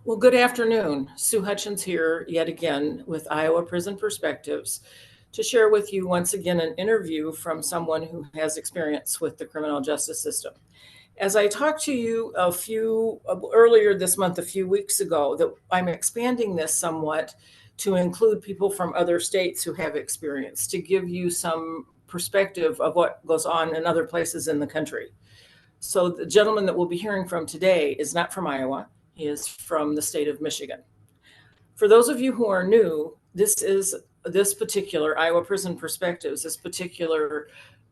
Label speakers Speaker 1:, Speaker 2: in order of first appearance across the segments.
Speaker 1: Well, good afternoon. Sue Hutchins here yet again with Iowa Prison Perspectives to share with you once again an interview from someone who has experience with the criminal justice system. As I talked to you earlier this month, a few weeks ago, that I'm expanding this somewhat to include people from other states who have experience to give you some perspective of what goes on in other places in the country. So the gentleman that we'll be hearing from today is not from Iowa. He is from the state of Michigan. For those of you who are new, this particular Iowa Prison Perspectives, this particular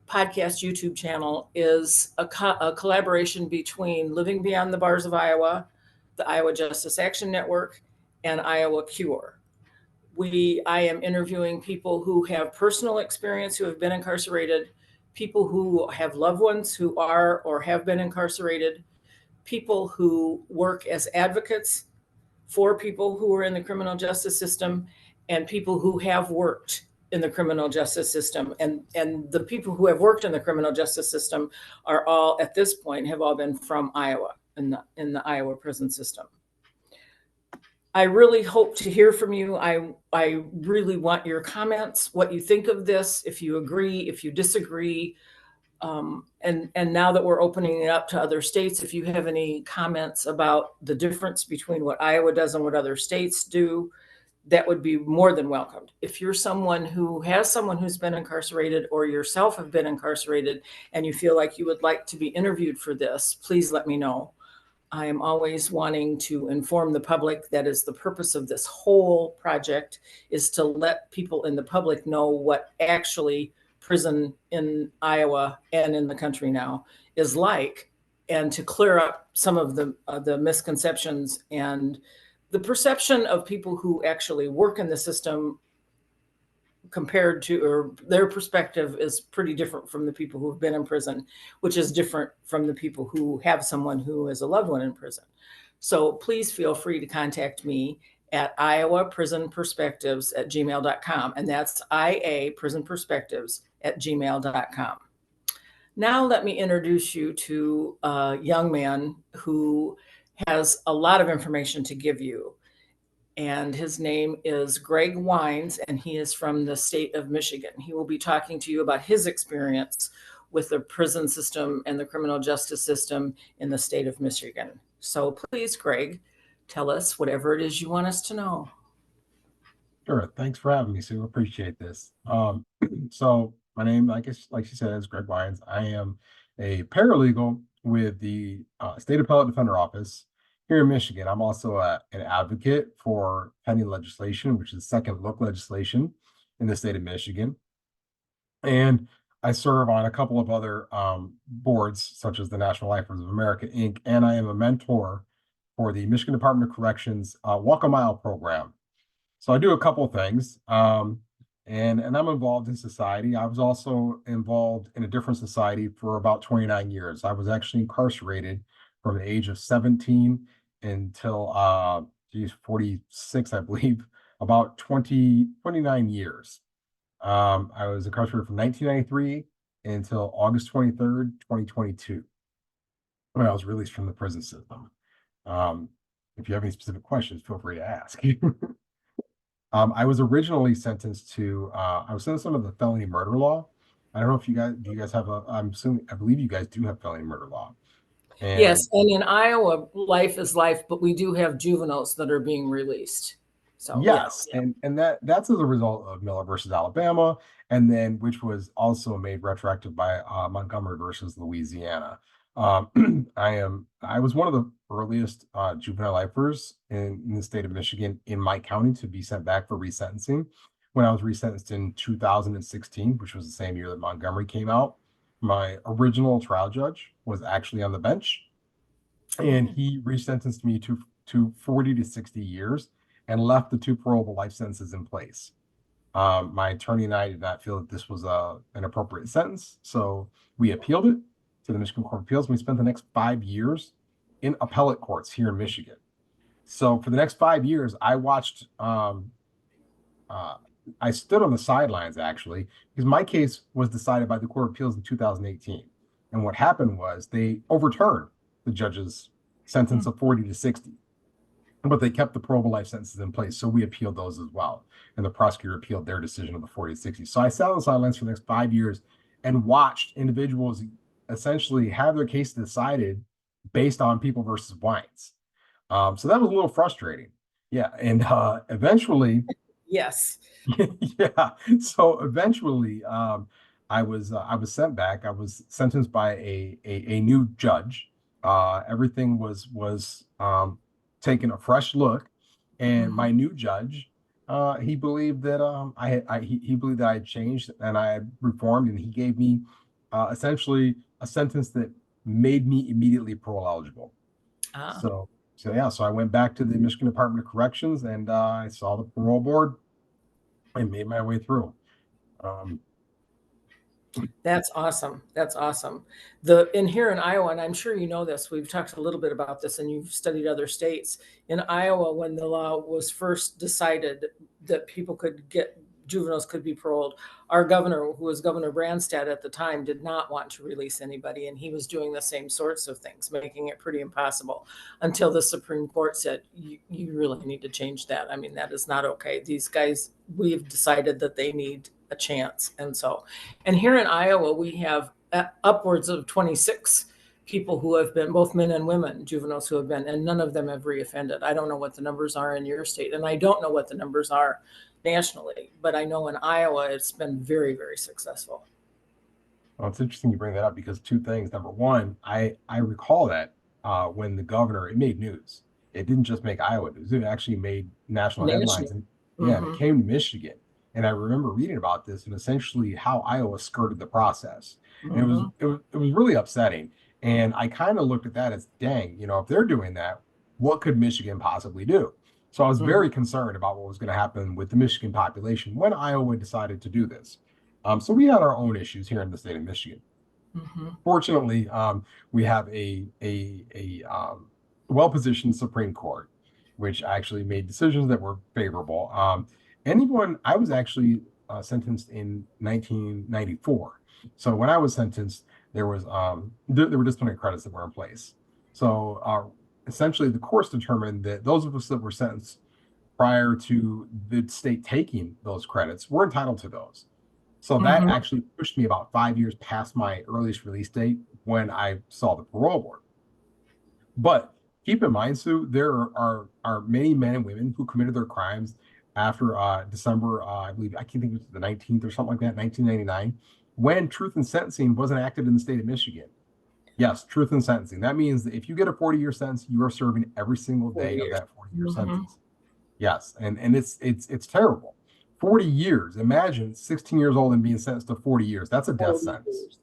Speaker 1: podcast YouTube channel is a collaboration between Living Beyond the Bars of Iowa, the Iowa Justice Action Network, and Iowa Cure. I am interviewing people who have personal experience who have been incarcerated, people who have loved ones who are or have been incarcerated, people who work as advocates for people who are in the criminal justice system, and people who have worked in the criminal justice system. And the people who have worked in the criminal justice system are all, at this point, have all been from Iowa, in the Iowa prison system. I really hope to hear from you. I really want your comments, what you think of this, if you agree, if you disagree. And now that we're opening it up to other states, if you have any comments about the difference between what Iowa does and what other states do, that would be more than welcomed. If you're someone who has someone who's been incarcerated or yourself have been incarcerated and you feel like you would like to be interviewed for this, please let me know. I am always wanting to inform the public. That is the purpose of this whole project, is to let people in the public know what actually prison in Iowa and in the country now is like, and to clear up some of the misconceptions and the perception of people who actually work in the system compared to, or their perspective is pretty different from the people who have been in prison, which is different from the people who have someone who is a loved one in prison. So please feel free to contact me at Iowa Prison Perspectives at gmail.com. And that's IA Prison Perspectives at gmail.com. Now let me introduce you to a young man who has a lot of information to give you, and his name is Greg Wines, and he is from the state of Michigan. He will be talking to you about his experience with the prison system and the criminal justice system in the state of Michigan. So please, Greg, tell us whatever it is you want us to know.
Speaker 2: Sure. Thanks for having me, Sue. Appreciate this. So my name, like she said, is Greg Lyons. I am a paralegal with the State Appellate Defender Office here in Michigan. I'm also an advocate for pending legislation, which is second look legislation in the state of Michigan. And I serve on a couple of other boards, such as the National Lifers of America, Inc., and I am a mentor for the Michigan Department of Corrections Walk a Mile program. So I do a couple of things, and I'm involved in society. I was also involved in a different society for about 29 years. I was actually incarcerated from the age of 17 until 46, I believe, about 29 years. I was incarcerated from 1993 until August 23rd, 2022, when I was released from the prison system. If you have any specific questions, feel free to ask. I was originally sentenced to, I was sentenced under the felony murder law. I don't know if do you guys have I believe you guys do have felony murder law. And
Speaker 1: Yes, and in Iowa, life is life, but we do have juveniles that are being released. So yeah.
Speaker 2: yes, and that's as a result of Miller versus Alabama, and then which was also made retroactive by Montgomery versus Louisiana. I was one of the earliest juvenile lifers in the state of Michigan in my county to be sent back for resentencing. When I was resentenced in 2016, which was the same year that Montgomery came out, my original trial judge was actually on the bench, and he resentenced me to 40 to 60 years and left the two parolable life sentences in place. My attorney and I did not feel that this was an appropriate sentence, so we appealed it to the Michigan Court of Appeals. We spent the next 5 years in appellate courts here in Michigan. So for the next 5 years, I watched. I stood on the sidelines actually because my case was decided by the Court of Appeals in 2018, and what happened was they overturned the judge's sentence of 40 to 60. but they kept the parole life sentences in place. So we appealed those as well. And the prosecutor appealed their decision of the 40 to 60. So I sat on the sidelines for the next 5 years and watched individuals essentially have their case decided based on people versus wines. So that was a little frustrating. Yeah. And eventually,
Speaker 1: Yes.
Speaker 2: yeah. So eventually, I was sent back. I was sentenced by a new judge. Everything was taking a fresh look, and my
Speaker 1: Mhm.
Speaker 2: new judge, he believed that he believed that I had changed and I had reformed, and he gave me essentially a sentence that made me immediately parole eligible.
Speaker 1: Ah,
Speaker 2: So yeah, so I went back to the Michigan Department of Corrections and I saw the parole board I made my way through. Um,
Speaker 1: that's awesome. That's awesome. The in here in Iowa, and I'm sure you know this, we've talked a little bit about this and you've studied other states. In Iowa, when the law was first decided that people could get juveniles could be paroled, our governor, who was Governor Branstad at the time, did not want to release anybody, and he was doing the same sorts of things, making it pretty impossible until the Supreme Court said, you really need to change that. I mean, that is not okay. These guys, we've decided that they need a chance. And here in Iowa, we have upwards of 26 people who have been, both men and women, juveniles who have been, and none of them have reoffended. I don't know what the numbers are in your state, and I don't know what the numbers are nationally, but I know in Iowa it's been very, very successful.
Speaker 2: well, it's interesting you bring that up because two things. Number one, I recall that when the governor, it made news. It didn't just make Iowa news; it actually made national headlines.
Speaker 1: National.
Speaker 2: And yeah, and it
Speaker 1: Mm-hmm.
Speaker 2: came to Michigan. And I remember reading about this and essentially how Iowa skirted the process. And
Speaker 1: Mm-hmm.
Speaker 2: it was really upsetting. And I kind of looked at that as, dang, if they're doing that, what could Michigan possibly do? So I was
Speaker 1: Mm-hmm.
Speaker 2: very concerned about what was going to happen with the Michigan population when Iowa decided to do this. So we had our own issues here in the state of Michigan.
Speaker 1: Mm-hmm.
Speaker 2: Fortunately, we have a well-positioned Supreme Court, which actually made decisions that were favorable. Anyone, I was actually sentenced in 1994. So when I was sentenced, there were disciplinary credits that were in place. So essentially, the courts determined that those of us that were sentenced prior to the state taking those credits were entitled to those. So that
Speaker 1: Mm-hmm.
Speaker 2: actually pushed me about 5 years past my earliest release date when I saw the parole board. But keep in mind, Sue, there are many men and women who committed their crimes after December, I believe, I can't think it was the 19th or something like that, 1999, when truth in sentencing wasn't acted in the state of Michigan. Yes, truth in sentencing. That means that if you get a 40-year sentence, you are serving every single
Speaker 1: 40
Speaker 2: day of
Speaker 1: years.
Speaker 2: that 40-year
Speaker 1: Mm-hmm.
Speaker 2: sentence. Yes, and it's terrible. 40 years. Imagine 16 years old and being sentenced to 40 years. That's a death
Speaker 1: 40
Speaker 2: sentence.
Speaker 1: years.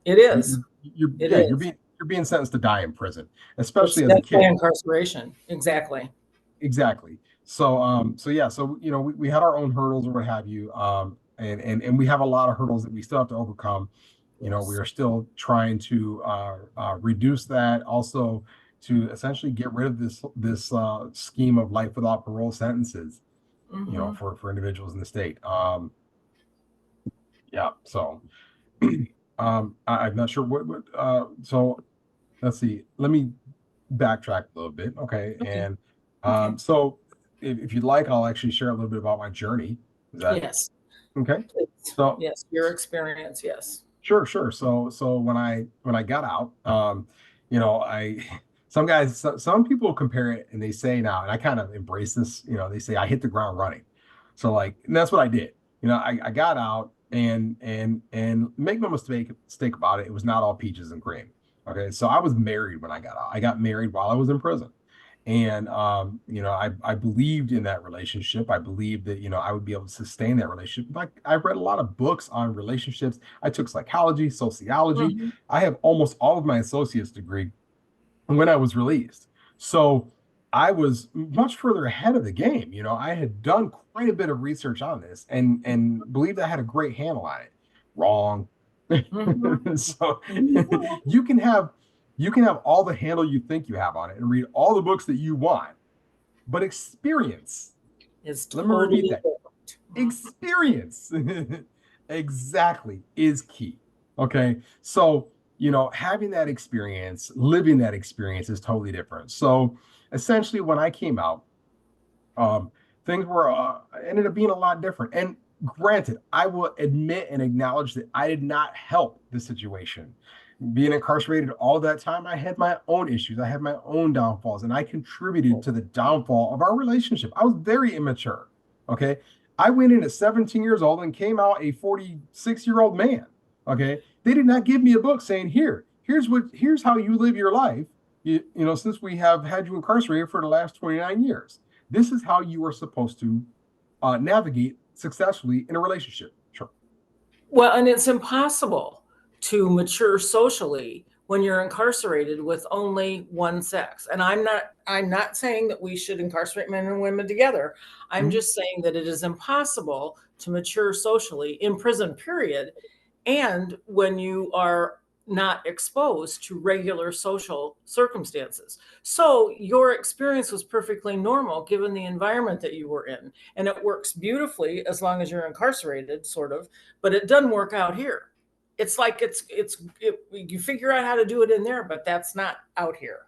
Speaker 1: It is.
Speaker 2: You're
Speaker 1: It
Speaker 2: yeah,
Speaker 1: is.
Speaker 2: you're being sentenced to die in prison,
Speaker 1: It's
Speaker 2: especially as a
Speaker 1: death by
Speaker 2: kid.
Speaker 1: incarceration. Exactly.
Speaker 2: Exactly. So yeah, so we had our own hurdles or what have you. And we have a lot of hurdles that we still have to overcome. We
Speaker 1: Yes.
Speaker 2: are still trying to reduce that, also to essentially get rid of this scheme of life without parole sentences,
Speaker 1: Mm-hmm.
Speaker 2: for individuals in the state. Yeah, so I'm not sure so let's see. Let me backtrack a little bit. Okay.
Speaker 1: Okay.
Speaker 2: And
Speaker 1: Okay.
Speaker 2: so if you'd like, I'll actually share a little bit about my journey. Is that
Speaker 1: Yes.
Speaker 2: okay?
Speaker 1: Please.
Speaker 2: So
Speaker 1: Yes. Your experience. Yes.
Speaker 2: sure. So when I got out, I some people compare it and they say now, and I kind of embrace this, they say I hit the ground running. So like, and that's what I did. I got out and make no mistake about it, it was not all peaches and cream. Okay. So I was married when I got out. I got married while I was in prison. And I believed in that relationship. I believed that I would be able to sustain that relationship. Like I read a lot of books on relationships. I took psychology, sociology.
Speaker 1: Mm-hmm.
Speaker 2: I have almost all of my associate's degree when I was released. So I was much further ahead of the game. I had done quite a bit of research on this and believed I had a great handle on it. Wrong.
Speaker 1: Mm-hmm.
Speaker 2: So you can have all the handle you think you have on it and read all the books that you want, but experience,
Speaker 1: Is
Speaker 2: let me repeat
Speaker 1: totally
Speaker 2: that,
Speaker 1: different. Mhm.
Speaker 2: experience exactly is key. Okay. So, having that experience, living that experience is totally different. So, essentially when I came out, um, things were ended up being a lot different. And granted, I will admit and acknowledge that I did not help the situation. Being incarcerated all that time, I had my own issues. I had my own downfalls, and I contributed to the downfall of our relationship. I was very immature. Okay. I went in at 17 years old and came out a 46-year-old man. Okay. They did not give me a book saying, here's how you live your life. Since we have had you incarcerated for the last 29 years, this is how you are supposed to navigate successfully in a relationship. Sure.
Speaker 1: Well, and it's impossible to mature socially when you're incarcerated with only one sex. And I'm not saying that we should incarcerate men and women together. I'm
Speaker 2: Mhm.
Speaker 1: just saying that it is impossible to mature socially in prison, period. And when you are not exposed to regular social circumstances. So your experience was perfectly normal given the environment that you were in. And it works beautifully as long as you're incarcerated, sort of, but it doesn't work out here. It's like you figure out how to do it in there, but that's not out here.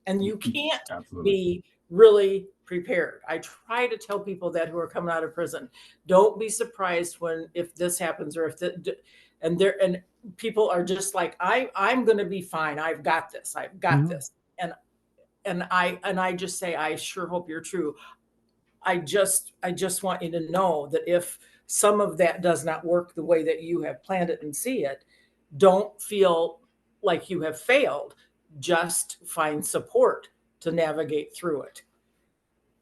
Speaker 1: And you can't
Speaker 2: Absolutely.
Speaker 1: be really prepared. I try to tell people that who are coming out of prison, don't be surprised if this happens, or and people are just like, I'm going to be fine. I've got this. I've got
Speaker 2: Mhm.
Speaker 1: this. And I just say, I sure hope you're true. I just want you to know that if some of that does not work the way that you have planned it and see it, don't feel like you have failed. Just find support to navigate through it.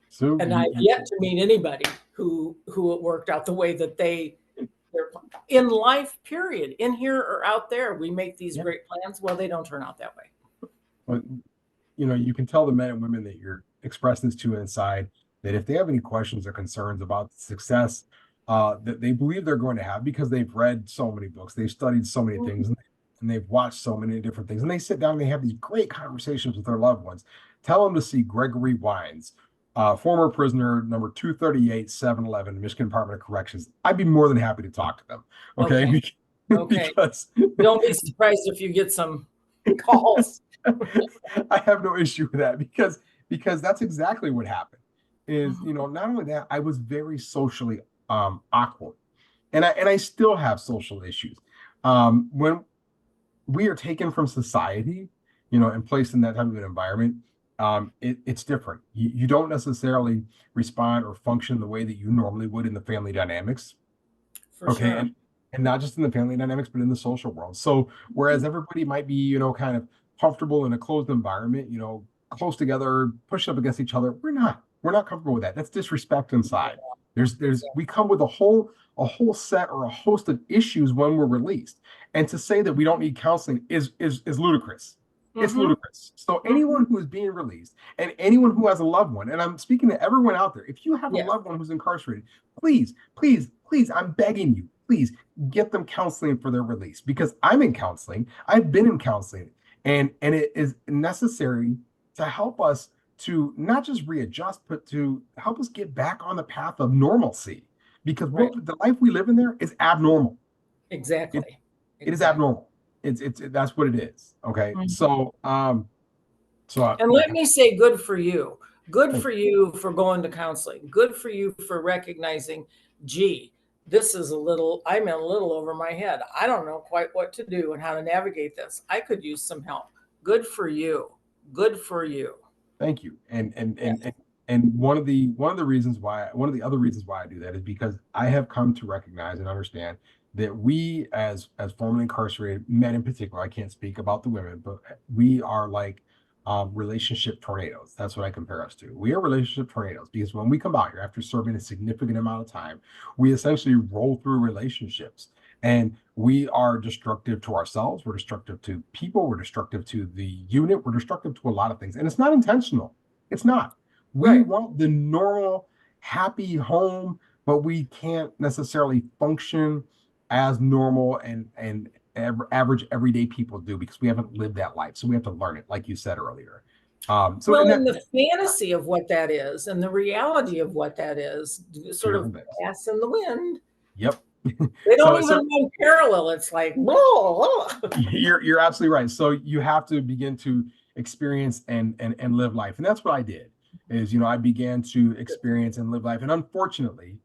Speaker 2: So
Speaker 1: And I've yet to meet anybody who it worked out the way that they're in life, period. In here or out there, we make these great plans. Well, they don't turn out that way.
Speaker 2: But you can tell the men and women that you're expressing this to inside that if they have any questions or concerns about the success that they believe they're going to have because they've read so many books, they've studied so many things, and they've watched so many different things, and they sit down and they have these great conversations with their loved ones. Tell them to see Gregory Wines, former prisoner number 238, 711, Michigan Department of Corrections. I'd be more than happy to talk to them. Okay.
Speaker 1: Okay.
Speaker 2: Because
Speaker 1: don't be surprised if you get some calls.
Speaker 2: I have no issue with that because that's exactly what happened. Is not only that, I was very socially awkward, and I still have social issues. When we are taken from society, and placed in that type of an environment, it's different. You don't necessarily respond or function the way that you normally would in the family dynamics.
Speaker 1: For
Speaker 2: Okay.
Speaker 1: sure.
Speaker 2: And not just in the family dynamics, but in the social world. So whereas everybody might be, kind of comfortable in a closed environment, close together, pushed up against each other, we're not comfortable with that. That's disrespect inside. We come with a whole set or a host of issues when we're released. And to say that we don't need counseling is ludicrous. It's ludicrous. So anyone who is being released and anyone who has a loved one, and I'm speaking to everyone out there, if you have a loved one who's incarcerated, please, please, please, I'm begging you, please get them counseling for their release, because I'm in counseling. I've been in counseling, and it is necessary to help us to not just readjust, but to help us get back on the path of normalcy, because the life we live in there is abnormal.
Speaker 1: Exactly.
Speaker 2: It is abnormal. It's that's what it is. Okay. So
Speaker 1: and let me say, good for you. Good for you for going to counseling. Good for you for recognizing, gee, I'm in a little over my head. I don't know quite what to do and how to navigate this. I could use some help. Good for you. Good for you.
Speaker 2: Thank you. And one of the other reasons why I do that is because I have come to recognize and understand that we as formerly incarcerated men in particular, I can't speak about the women, but we are like relationship tornadoes. That's what I compare us to. We are relationship tornadoes because when we come out here after serving a significant amount of time, we essentially roll through relationships, and we are destructive to ourselves. We're destructive to people. We're destructive to the unit. We're destructive to a lot of things. And it's not intentional. It's not. We want the normal, happy home, but we can't necessarily function as normal and average everyday people do because we haven't lived that life. So we have to learn it, like you said earlier.
Speaker 1: And the fantasy of what that is and the reality of what that is sort of pass in the wind.
Speaker 2: Yep.
Speaker 1: They don't even run parallel. It's like, whoa.
Speaker 2: You're absolutely right. So you have to begin to experience and live life. And that's what I did. Is, I began to experience and live life. And unfortunately,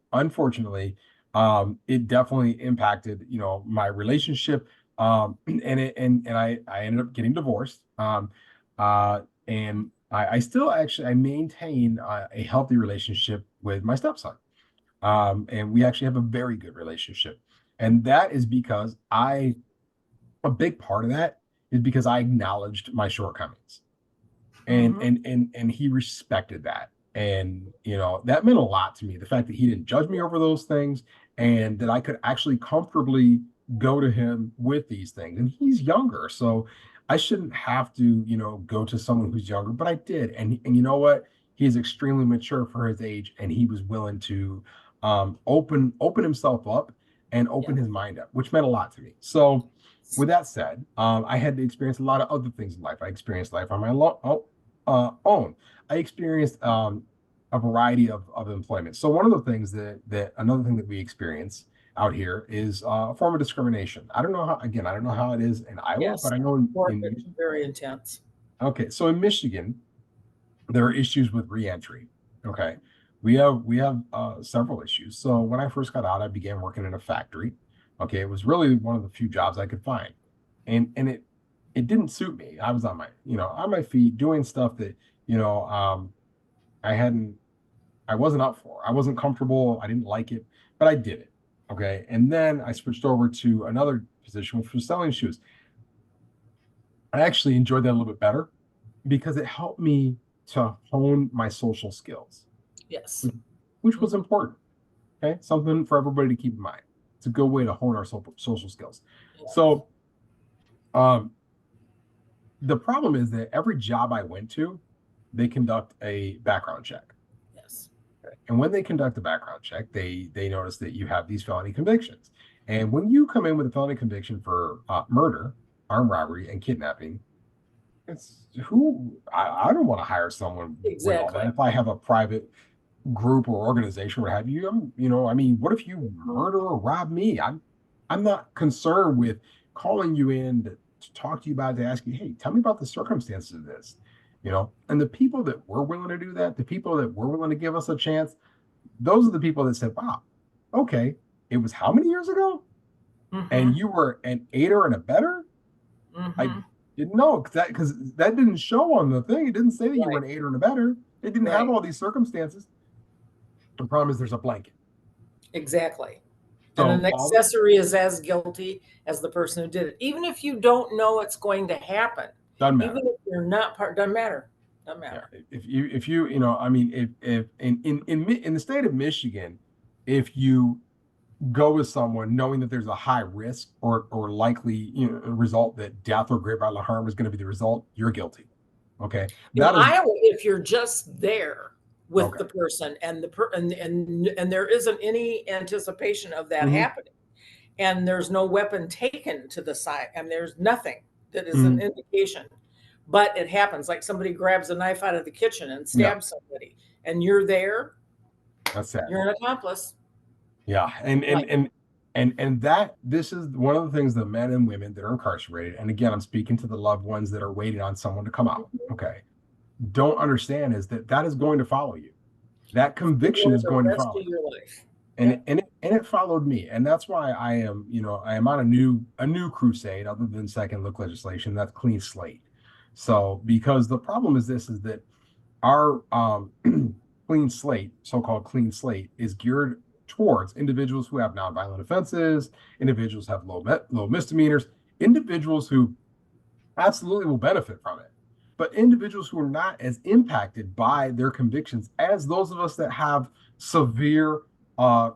Speaker 2: it definitely impacted, my relationship. And I ended up getting divorced. And I still actually I maintain a healthy relationship with my stepson. And we actually have a very good relationship. And that is because a big part of that is because I acknowledged my shortcomings, and
Speaker 1: Mhm.
Speaker 2: and he respected that. And that meant a lot to me, the fact that he didn't judge me over those things, and that I could actually comfortably go to him with these things. And he's younger, so I shouldn't have to go to someone who's younger, but I did. And you know what, he's extremely mature for his age, and he was willing to open himself up and
Speaker 1: Yeah.
Speaker 2: open his mind up, which meant a lot to me. So with that said, I had to experience a lot of other things in life. I experienced life on my own. I experienced a variety of employment. So one of the things that another thing that we experience out here is a form of discrimination. I don't know how, again, I don't know how it is in Iowa,
Speaker 1: Yes.
Speaker 2: but I know
Speaker 1: It's very intense.
Speaker 2: okay, so in Michigan, there are issues with reentry. Okay. We have several issues. So when I first got out, I began working in a factory. Okay, it was really one of the few jobs I could find. And it didn't suit me. I was on my feet doing stuff that, you know, um I hadn't I wasn't up for. I wasn't comfortable. I didn't like it, but I did it. Okay. And then I switched over to another position, which was selling shoes. I actually enjoyed that a little bit better because it helped me to hone my social skills,
Speaker 1: Yes.
Speaker 2: which was
Speaker 1: Mhm.
Speaker 2: important. Okay, something for everybody to keep in mind. It's a good way to hone our social skills.
Speaker 1: Yeah.
Speaker 2: So, um, the problem is that every job I went to, they conduct a background check.
Speaker 1: Yes.
Speaker 2: And when they conduct a background check, they notice that you have these felony convictions. And when you come in with a felony conviction for murder, armed robbery, and kidnapping, I don't want to hire someone with all that.
Speaker 1: Exactly.
Speaker 2: If I have a private group or organization, what have you, I mean, what if you
Speaker 1: Mhm.
Speaker 2: murder or rob me? I'm not concerned with calling you in to talk to you about it, to ask you, hey, tell me about the circumstances of this. And the people that were willing to do that, the people that were willing to give us a chance, those are the people that said, wow, okay, it was how many years ago? And
Speaker 1: Mhm.
Speaker 2: you were an aider and a better? I
Speaker 1: Mhm.
Speaker 2: didn't know, because that didn't show on the thing. It didn't say that you were
Speaker 1: Right.
Speaker 2: an aider and a better. It didn't have
Speaker 1: Right.
Speaker 2: all these circumstances. The problem is there's a blanket.
Speaker 1: Exactly. And
Speaker 2: So
Speaker 1: an
Speaker 2: all
Speaker 1: accessory is as guilty as the person who did it, even if you don't know it's going to happen.
Speaker 2: doesn't
Speaker 1: Even
Speaker 2: matter.
Speaker 1: if you're not part, doesn't matter. Doesn't
Speaker 2: Yeah,
Speaker 1: matter.
Speaker 2: if I mean, if in the state of Michigan, if you go with someone knowing that there's a high risk or likely result that death or great bodily harm is going to be the result, you're guilty. Okay,
Speaker 1: In
Speaker 2: that is
Speaker 1: Iowa, if you're just there with
Speaker 2: okay.
Speaker 1: the person and and there isn't any anticipation of that
Speaker 2: Hmm.
Speaker 1: happening, and there's no weapon taken to the side, and there's nothing that is an
Speaker 2: Hmm.
Speaker 1: indication, but it happens, like somebody grabs a knife out of the kitchen and
Speaker 2: Yeah,
Speaker 1: stabs somebody, and you're there,
Speaker 2: that's sad.
Speaker 1: you're an accomplice.
Speaker 2: Yeah, and and
Speaker 1: Right.
Speaker 2: and and that this is one of the things that men and women that are incarcerated, and again, I'm speaking to the loved ones that are waiting on someone to come out.
Speaker 1: Mhm.
Speaker 2: Okay, don't understand is that is going to follow you. That conviction
Speaker 1: For
Speaker 2: is
Speaker 1: the
Speaker 2: going to
Speaker 1: rest
Speaker 2: follow
Speaker 1: of
Speaker 2: you.
Speaker 1: your life.
Speaker 2: and
Speaker 1: Yep.
Speaker 2: it, and it, and it followed me, and that's why I am on a new crusade, other than second look legislation. That's clean slate. So because the problem is this is that our clean slate, so-called clean slate, is geared towards individuals who have nonviolent offenses, individuals who have low misdemeanors, individuals who absolutely will benefit from it. But individuals who are not as impacted by their convictions as those of us that have severe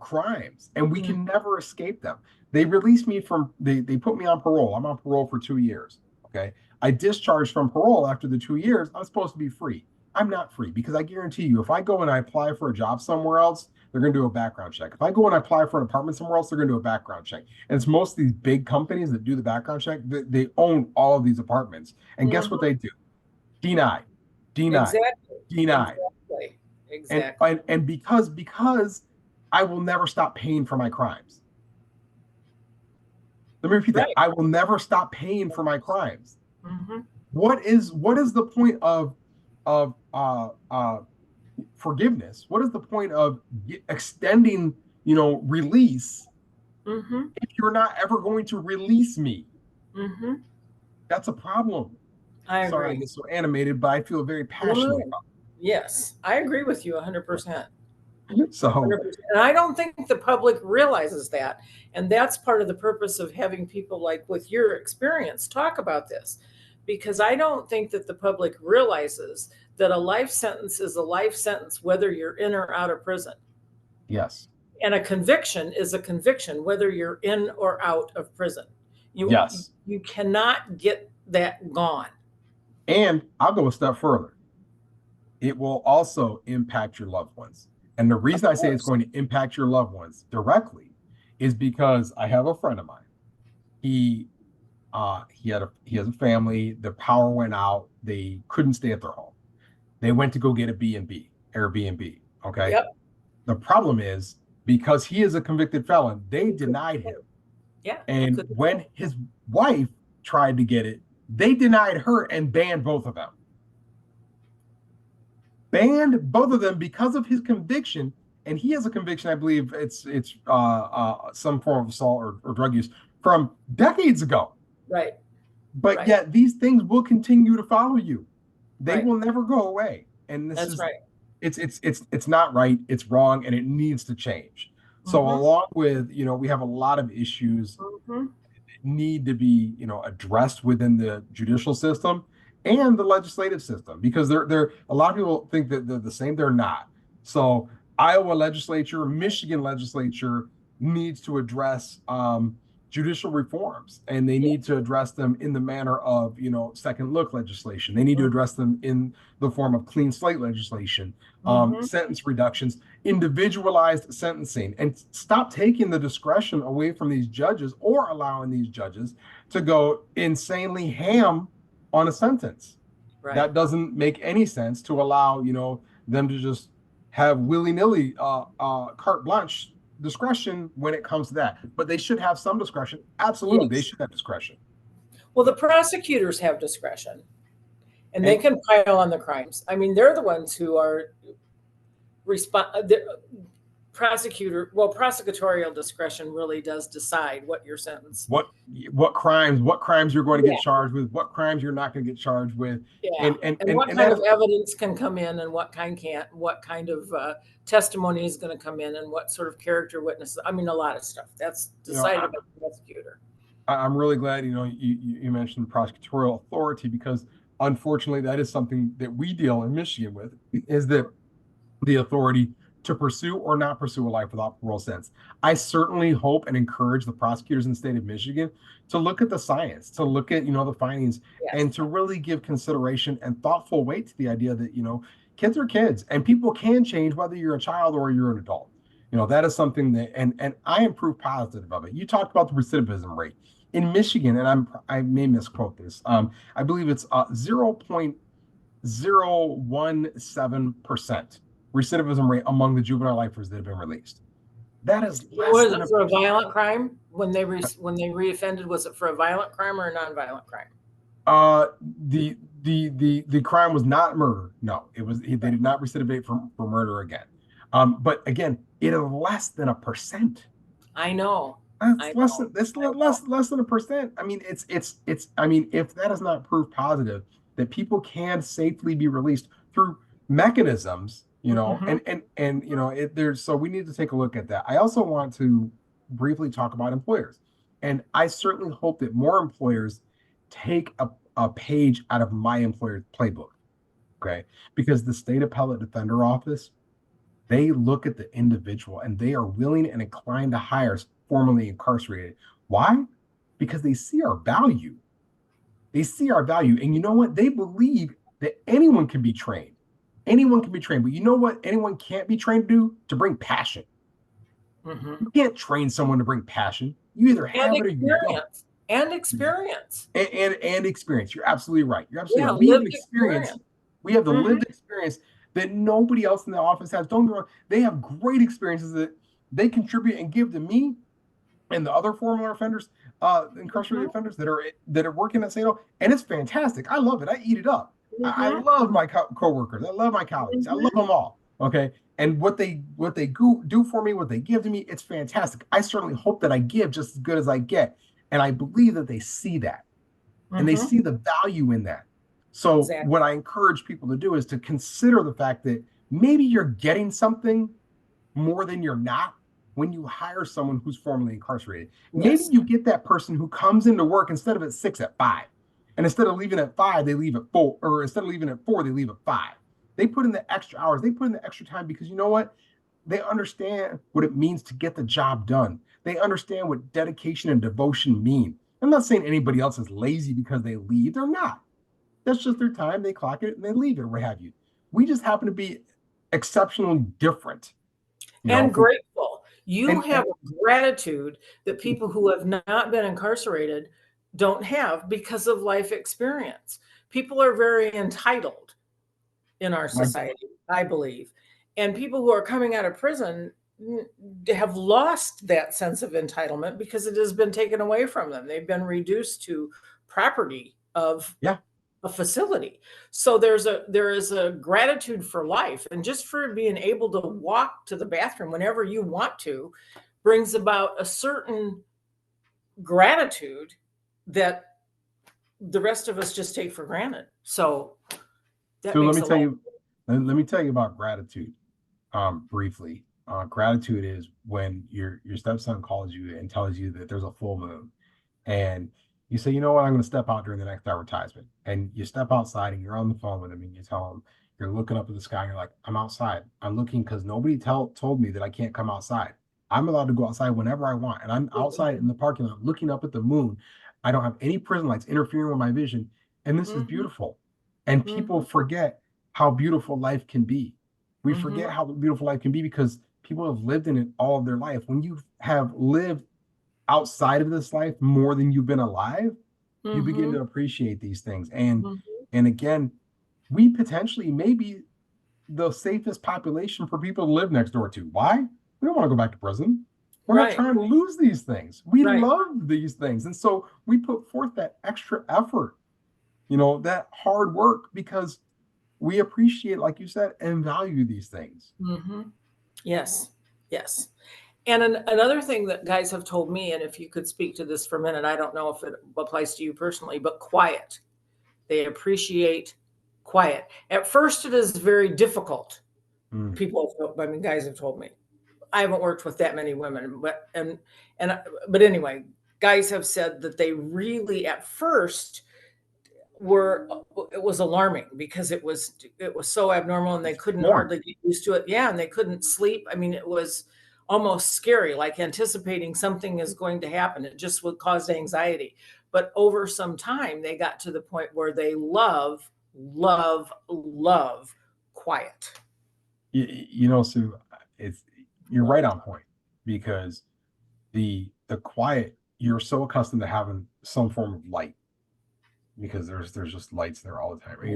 Speaker 2: crimes, and we
Speaker 1: Mm.
Speaker 2: can never escape them. They put me on parole. I'm on parole for 2 years. Okay. I discharged from parole after the 2 years. I'm supposed to be free. I'm not free because I guarantee you, if I go and I apply for a job somewhere else, they're going to do a background check. If I go and I apply for an apartment somewhere else, they're going to do a background check. And it's most of these big companies that do the background check. They own all of these apartments. And guess what
Speaker 1: Mhm.
Speaker 2: they do? Deny, deny,
Speaker 1: Exactly.
Speaker 2: deny.
Speaker 1: Exactly.
Speaker 2: And
Speaker 1: Exactly.
Speaker 2: and, and because I will never stop paying for my crimes. Let me repeat that.
Speaker 1: Right.
Speaker 2: I will never stop paying for my crimes.
Speaker 1: Mhm.
Speaker 2: What is the point of of uh uh forgiveness? What is the point of extending, release
Speaker 1: Mm-hmm.
Speaker 2: if you're not ever going to release me?
Speaker 1: Mm-hmm.
Speaker 2: That's a problem.
Speaker 1: I
Speaker 2: Sorry, I
Speaker 1: agree.
Speaker 2: get so animated, but I feel very
Speaker 1: No, no,
Speaker 2: passionate
Speaker 1: no. Yes, I agree with you 100%.
Speaker 2: about it. So
Speaker 1: 100%. And I don't think the public realizes that. And that's part of the purpose of having people like with your experience talk about this. Because I don't think that the public realizes that a life sentence is a life sentence, whether you're in or out of prison.
Speaker 2: yes,
Speaker 1: And a conviction is a conviction, whether you're in or out of prison. You
Speaker 2: yes.
Speaker 1: you cannot get that gone.
Speaker 2: And I'll go a step further. It will also impact your loved ones. And the
Speaker 1: Of
Speaker 2: reason I say it's
Speaker 1: course.
Speaker 2: going to impact your loved ones directly is because I have a friend of mine. He he has a family. The power went out. They couldn't stay at their home. They went to go get a B&B, Airbnb. Okay.
Speaker 1: Yep.
Speaker 2: The problem is because he is a convicted felon, they denied him.
Speaker 1: Yeah.
Speaker 2: And when his wife tried to get it, they denied her and banned both of them. Banned both of them because of his conviction. And he has a conviction, I believe it's some form of assault or drug use from decades ago.
Speaker 1: Right.
Speaker 2: But
Speaker 1: Right.
Speaker 2: yet these things will continue to follow you. They
Speaker 1: Right.
Speaker 2: will never go away. And this
Speaker 1: That's
Speaker 2: is
Speaker 1: right.
Speaker 2: it's not right, it's wrong, and it needs to change. So
Speaker 1: Mm-hmm.
Speaker 2: along with, we have a lot of issues
Speaker 1: Mm-hmm.
Speaker 2: need to be, addressed within the judicial system and the legislative system because they're a lot of people think that they're the same. They're not. So Iowa legislature, Michigan legislature needs to address judicial reforms, and they
Speaker 1: Yeah.
Speaker 2: need to address them in the manner of, second look legislation. They need to address them in the form of clean slate legislation,
Speaker 1: Mm-hmm.
Speaker 2: sentence reductions, individualized sentencing, and stop taking the discretion away from these judges or allowing these judges to go insanely ham on a sentence.
Speaker 1: Right.
Speaker 2: That doesn't make any sense to allow, them to just have willy-nilly carte blanche discretion when it comes to that. But they should have some discretion. Absolutely, they
Speaker 1: Yes.
Speaker 2: should have discretion.
Speaker 1: Well, the prosecutors have discretion and they
Speaker 2: And
Speaker 1: can pile on the crimes. I mean, they're the ones who are respond. The prosecutorial discretion really does decide what your sentence.
Speaker 2: what what crimes you're going to get
Speaker 1: Yeah.
Speaker 2: charged with, what crimes you're not going to get charged with,
Speaker 1: Yeah.
Speaker 2: and and
Speaker 1: And
Speaker 2: and,
Speaker 1: what
Speaker 2: and
Speaker 1: kind
Speaker 2: that
Speaker 1: of evidence can come in and what kind can't, what kind of testimony is going to come in and what sort of character witnesses. I mean, a lot of stuff that's decided by the prosecutor.
Speaker 2: I'm really glad you mentioned prosecutorial authority because unfortunately that is something that we deal in Michigan with is that the authority to pursue or not pursue a life without parole sentence. I certainly hope and encourage the prosecutors in the state of Michigan to look at the science, to look at the findings,
Speaker 1: Yes.
Speaker 2: and to really give consideration and thoughtful weight to the idea that kids are kids and people can change whether you're a child or you're an adult. That is something that and I am proof positive of it. You talked about the recidivism rate in Michigan, and I may misquote this. I believe it's 0.017% recidivism rate among the juvenile lifers that have been released. That is less
Speaker 1: Was
Speaker 2: than
Speaker 1: it
Speaker 2: a
Speaker 1: for a violent crime when they when they reoffended? Was it for a violent crime or a nonviolent crime?
Speaker 2: uh the crime was not murder. No, they did not recidivate for murder again. But again, it is less than a percent.
Speaker 1: I know. I
Speaker 2: That's less
Speaker 1: know.
Speaker 2: than that's
Speaker 1: I know.
Speaker 2: less than a percent. I mean, it's I mean, if that is not proof positive that people can safely be released through mechanisms,
Speaker 1: Mm-hmm.
Speaker 2: there's so we need to take a look at that. I also want to briefly talk about employers. And I certainly hope that more employers take a page out of my employer's playbook. Okay. Because the state appellate defender office, they look at the individual and they are willing and inclined to hire formerly incarcerated. Why? Because they see our value. They see our value. And you know what? They believe that anyone can be trained. Anyone can be trained. But you know what? Anyone can't be trained to do? To bring passion.
Speaker 1: Mm-hmm.
Speaker 2: You can't train someone to bring passion. You either
Speaker 1: And
Speaker 2: have it or you don't.
Speaker 1: experience. And experience.
Speaker 2: And experience. You're absolutely right. You're absolutely
Speaker 1: Yeah,
Speaker 2: right. We have an
Speaker 1: lived
Speaker 2: experience.
Speaker 1: experience.
Speaker 2: We have the
Speaker 1: Mm-hmm.
Speaker 2: lived experience that nobody else in the office has. Don't get me wrong. They have great experiences that they contribute and give to me and the other former offenders incarcerated
Speaker 1: Mhm.
Speaker 2: offenders that are working at St. And it's fantastic. I love it. I eat it up. I
Speaker 1: Mhm.
Speaker 2: love my coworkers. I love my colleagues. I love
Speaker 1: Mhm.
Speaker 2: them all. Okay, and what they do for me, what they give to me, it's fantastic. I certainly hope that I give just as good as I get, and I believe that they see that and they
Speaker 1: Mhm.
Speaker 2: see the value in that. So
Speaker 1: Exactly.
Speaker 2: what I encourage people to do is to consider the fact that maybe you're getting something more than you're not when you hire someone who's formerly incarcerated. Maybe
Speaker 1: Yes.
Speaker 2: you get that person who comes into work instead of at 6 at 5. And instead of leaving at 5, they leave at 4, or instead of leaving at 4, they leave at 5. They put in the extra hours, they put in the extra time because you know what? They understand what it means to get the job done. They understand what dedication and devotion mean. I'm not saying anybody else is lazy because they leave. They're not. That's just their time. They clock it and they leave it, or what have you. We just happen to be exceptionally different,
Speaker 1: And
Speaker 2: from
Speaker 1: grateful. You have
Speaker 2: and
Speaker 1: a gratitude that people who have not been incarcerated don't have because of life experience. People are very entitled in our
Speaker 2: my
Speaker 1: society, I believe. And people who are coming out of prison have lost that sense of entitlement because it has been taken away from them. They've been reduced to property of
Speaker 2: yeah.
Speaker 1: a facility. So there is a gratitude for life, and just for being able to walk to the bathroom whenever you want to brings about a certain gratitude that the rest of us just take for granted. So that
Speaker 2: So let
Speaker 1: makes
Speaker 2: me
Speaker 1: a
Speaker 2: tell
Speaker 1: lot.
Speaker 2: you, let me tell you about gratitude. Briefly. Gratitude is when your stepson calls you and tells you that there's a full moon, and you say, you know what, I'm going to step out during the next advertisement, and you step outside and you're on the phone with him and you tell him you're looking up at the sky and you're like, I'm outside. I'm looking because nobody told me that I can't come outside. I'm allowed to go outside whenever I want, and I'm outside in the parking lot looking up at the moon. I don't have any prison lights interfering with my vision, and this is
Speaker 1: Mhm,
Speaker 2: beautiful. And people
Speaker 1: mhm,
Speaker 2: forget how beautiful life can be. We
Speaker 1: mhm,
Speaker 2: forget how beautiful life can be because people have lived in it all of their life. When you have lived outside of this life more than you've been alive, you begin
Speaker 1: mhm,
Speaker 2: to appreciate these things.
Speaker 1: mhm.
Speaker 2: And again, we potentially may be the safest population for people to live next door to. Why? We don't want to go back to prison. We're not
Speaker 1: Right,
Speaker 2: trying to lose these things. We
Speaker 1: right.
Speaker 2: love these things. And so we put forth that extra effort, that hard work because we appreciate, like you said, and value these things.
Speaker 1: Mhm. Yes, yes. And another thing that guys have told me, and if you could speak to this for a minute, I don't know if it applies to you personally, but quiet. They appreciate quiet. At first, it is very difficult.
Speaker 2: Mm,
Speaker 1: I mean, guys have told me. I haven't worked with that many women, but anyway, guys have said that they really at first were it was alarming because it was so abnormal and they
Speaker 2: it's
Speaker 1: couldn't
Speaker 2: foreign.
Speaker 1: hardly get used to it. Yeah, and they couldn't sleep. I mean, it was almost scary, like anticipating something is going to happen. It just would cause anxiety. But over some time, they got to the point where they love quiet.
Speaker 2: Sue, it's you're right on point because the quiet, you're so accustomed to having some form of light because there's just lights there all the time. And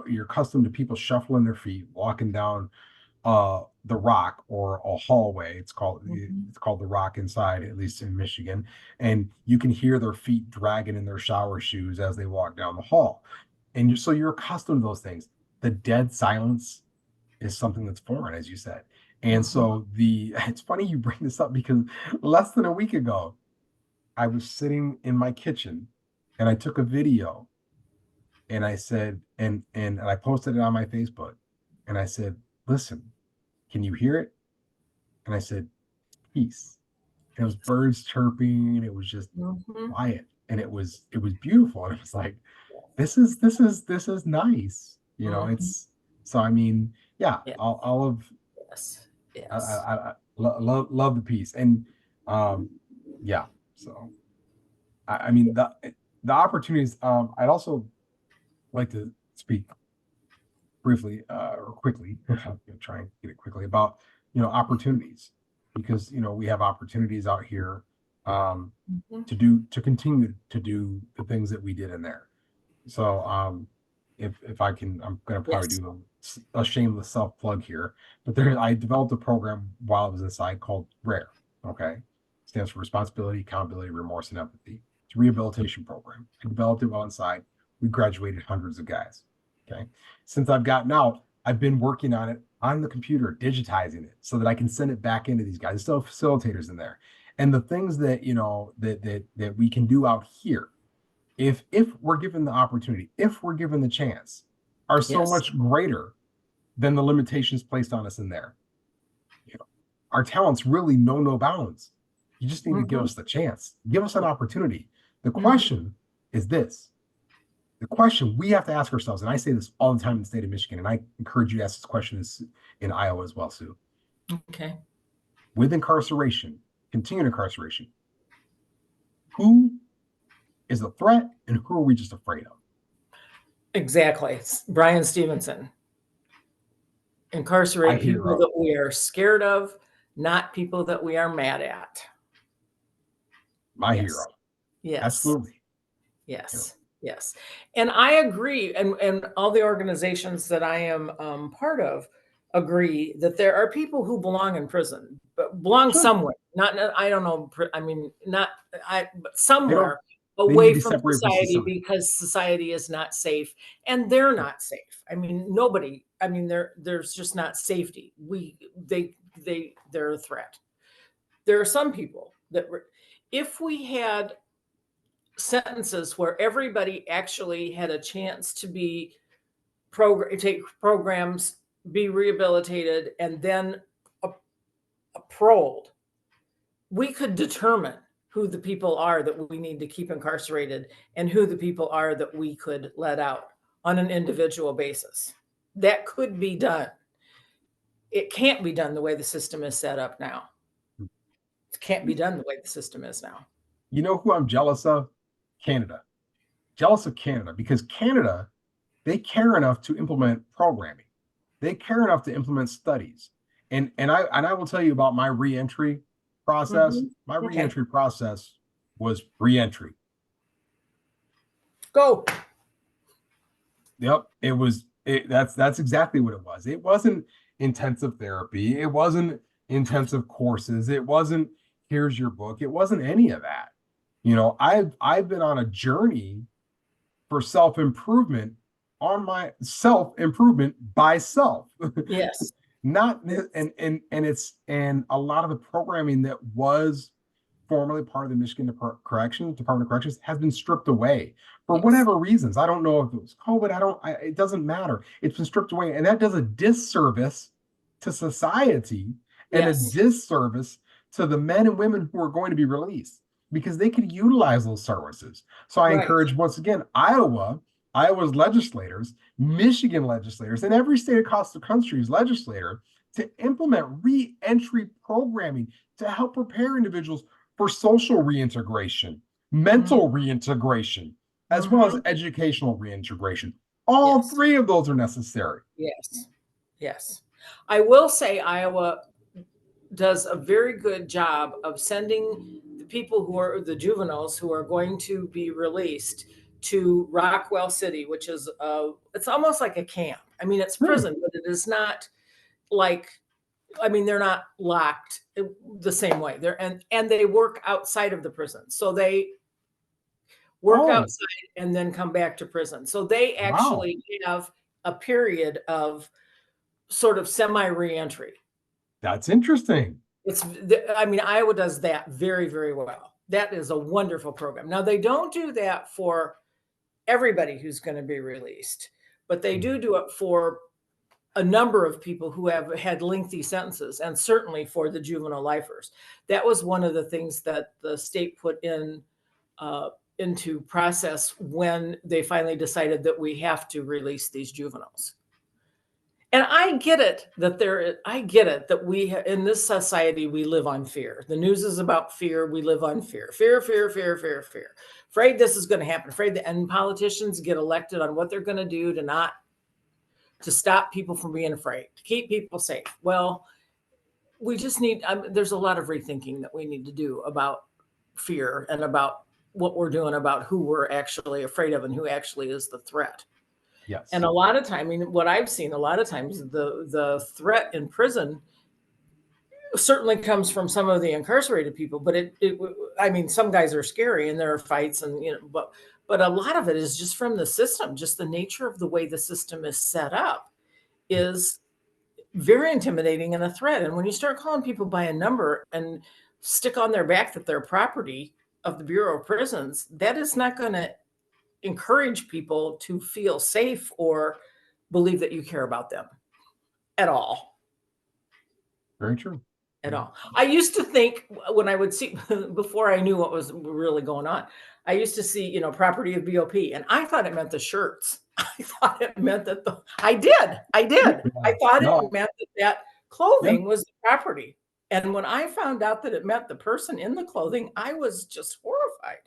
Speaker 2: you're accustomed to people shuffling their feet, walking down the rock or a hallway.
Speaker 1: Mhm,
Speaker 2: It's called the rock inside, at least in Michigan, and you can hear their feet dragging in their shower shoes as they walk down the hall. And so you're accustomed to those things. The dead silence is something that's foreign, as you said. And
Speaker 1: mhm,
Speaker 2: so it's funny you bring this up because less than a week ago, I was sitting in my kitchen and I took a video and I said, and I posted it on my Facebook and I said, listen, can you hear it? And I said, peace. And it was birds chirping and it was just
Speaker 1: mhm.
Speaker 2: quiet and it was beautiful. And it was like, this is nice.
Speaker 1: Mhm.
Speaker 2: It's so I mean, yeah,
Speaker 1: Yeah,
Speaker 2: all of
Speaker 1: yes,
Speaker 2: I,
Speaker 1: yes.
Speaker 2: love the piece and um yeah so I mean the opportunities I'd also like to speak briefly or quickly I'm gonna try and get it quickly about opportunities because we have opportunities out here um
Speaker 1: Mhm.
Speaker 2: to continue to do the things that we did in there. So if I can, I'm gonna probably
Speaker 1: Yes.
Speaker 2: do a shameless self plug here, but there I developed a program while I was inside called RARE. Okay, stands for responsibility, accountability, remorse, and empathy. It's a rehabilitation program. I developed it while inside. We graduated hundreds of guys. Okay. Since I've gotten out, I've been working on it on the computer, digitizing it so that I can send it back into these guys. There's still facilitators in there. And the things that, that we can do out here, if we're given the opportunity, if we're given the chance, are so
Speaker 1: Yes.
Speaker 2: much greater than the limitations placed on us in there. Our talents really know no bounds. You just need to give us the chance, give us an opportunity. The question is this. The question we have to ask ourselves, and I say this all the time in the state of Michigan, and I encourage you to ask this question in Iowa as well, Sue.
Speaker 1: Okay.
Speaker 2: With incarceration, continued incarceration, who is the threat and who are we just afraid of?
Speaker 1: Exactly. It's Brian Stevenson. Incarcerate people that we are scared of, not people that we are mad at.
Speaker 2: My hero.
Speaker 1: Yes.
Speaker 2: Absolutely.
Speaker 1: Yes. Yes. And I agree. And all the organizations that I am part of agree that there are people who belong in prison, but belong somewhere. Not, I don't know. I mean, but somewhere away from society because society is not safe and they're not safe. I mean, nobody, I mean, there's just not safety. They're a threat. There are some people that if we had sentences where everybody actually had a chance to be take programs, be rehabilitated, and then paroled, we could determine who the people are that we need to keep incarcerated and who the people are that we could let out on an individual basis. That could be done. It can't be done the way the system is set up now. It can't be done the way the system is now.
Speaker 2: You know who I'm jealous of? Canada. Jealous of Canada because Canada, they care enough to implement programming. They care enough to implement studies. And I will tell you about my reentry process. My reentry process was reentry.
Speaker 1: Go.
Speaker 2: Yep. That's exactly what it was. It wasn't intensive therapy. It wasn't intensive courses. It wasn't here's your book. It wasn't any of that. I've been on a journey for self-improvement on my self-improvement by self.
Speaker 1: Yes.
Speaker 2: Not and a lot of the programming that was formerly part of the Michigan Department of Corrections has been stripped away for whatever reasons. I don't know if it was COVID. It doesn't matter. It's been stripped away. And that does a disservice to society and a disservice to the men and women who are going to be released because they could utilize those services. So I encourage, once again, Iowa's legislators, Michigan legislators, and every state across the country's legislator to implement re-entry programming to help prepare individuals for social reintegration, mental reintegration, as well as educational reintegration. All three of those are necessary.
Speaker 1: Yes. Yes. I will say Iowa does a very good job of sending the people who are the juveniles who are going to be released to Rockwell City, which is it's almost like a camp. I mean, it's prison, but it is not like, I mean, they're not locked the same way. And they work outside of the prison. So they work outside and then come back to prison. So they actually have a period of sort of semi-reentry.
Speaker 2: That's interesting.
Speaker 1: I mean, Iowa does that very, very well. That is a wonderful program. Now, they don't do that for everybody who's going to be released, but they do it for a number of people who have had lengthy sentences, and certainly for the juvenile lifers. That was one of the things that the state put into process when they finally decided that we have to release these juveniles. And I get it that we in this society, we live on fear. The news is about fear. We live on fear, fear, fear, fear, fear, fear. Afraid this is going to happen. Afraid that, and politicians get elected on what they're going to do to stop people from being afraid, to keep people safe. Well, we just need, there's a lot of rethinking that we need to do about fear and about what we're doing about who we're actually afraid of and who actually is the threat.
Speaker 2: Yes.
Speaker 1: And a lot of time, I mean, what I've seen a lot of times, the threat in prison certainly comes from some of the incarcerated people, but I mean, some guys are scary and there are fights and, but a lot of it is just from the system, just the nature of the way the system is set up is very intimidating and a threat. And when you start calling people by a number and stick on their back that they're property of the Bureau of Prisons, that is not going to encourage people to feel safe or believe that you care about them at all.
Speaker 2: Very true.
Speaker 1: At all. I used to think when I would see, before I knew what was really going on, I used to see, property of BOP, and I thought it meant the shirts. I thought it meant that I did.
Speaker 2: Yeah.
Speaker 1: I thought
Speaker 2: No.
Speaker 1: it meant that clothing was the property. And when I found out that it meant the person in the clothing, I was just horrified.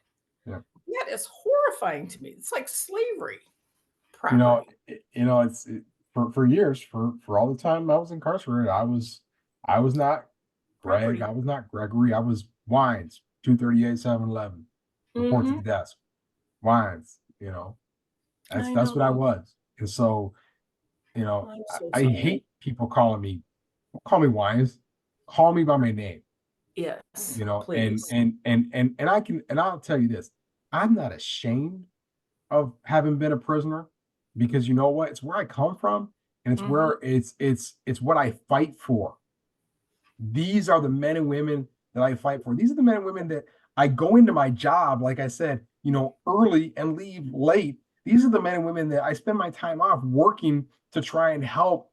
Speaker 2: Yeah.
Speaker 1: That is horrifying to me. It's like slavery.
Speaker 2: Property.
Speaker 1: Property.
Speaker 2: For years, for all the time I was incarcerated, I was not Greg,
Speaker 1: Property.
Speaker 2: I was not Gregory, I was Wines, 238 711, report to the desk. Wines, that's what I was. And so, I hate people call me Wines, call me by my name.
Speaker 1: Yes,
Speaker 2: please.
Speaker 1: And
Speaker 2: I'll tell you this, I'm not ashamed of having been a prisoner, because you know what? It's where I come from, and it's where it's what I fight for. These are the men and women that I fight for. These are the men and women that I go into my job, like I said, early and leave late. These are the men and women that I spend my time off working to try and help,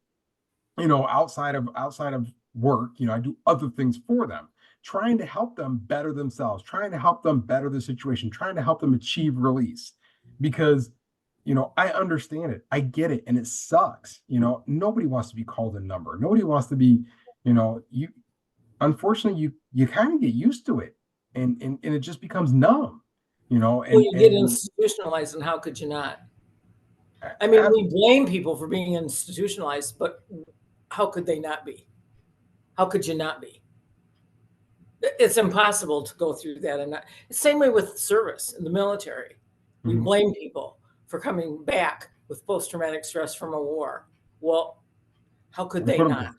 Speaker 2: outside of work. I do other things for them, trying to help them better themselves, trying to help them better the situation, trying to help them achieve release. Because I understand it, I get it, and it sucks. Nobody wants to be called a number. Nobody wants to be, you unfortunately you kind of get used to it, and it just becomes numb.
Speaker 1: Well, you get institutionalized, and how could you not? I mean, we blame people for being institutionalized, but how could they not be? How could you not be? It's impossible to go through that. And same way with service in the military. We blame people for coming back with post-traumatic stress from a war. Well, how could they not?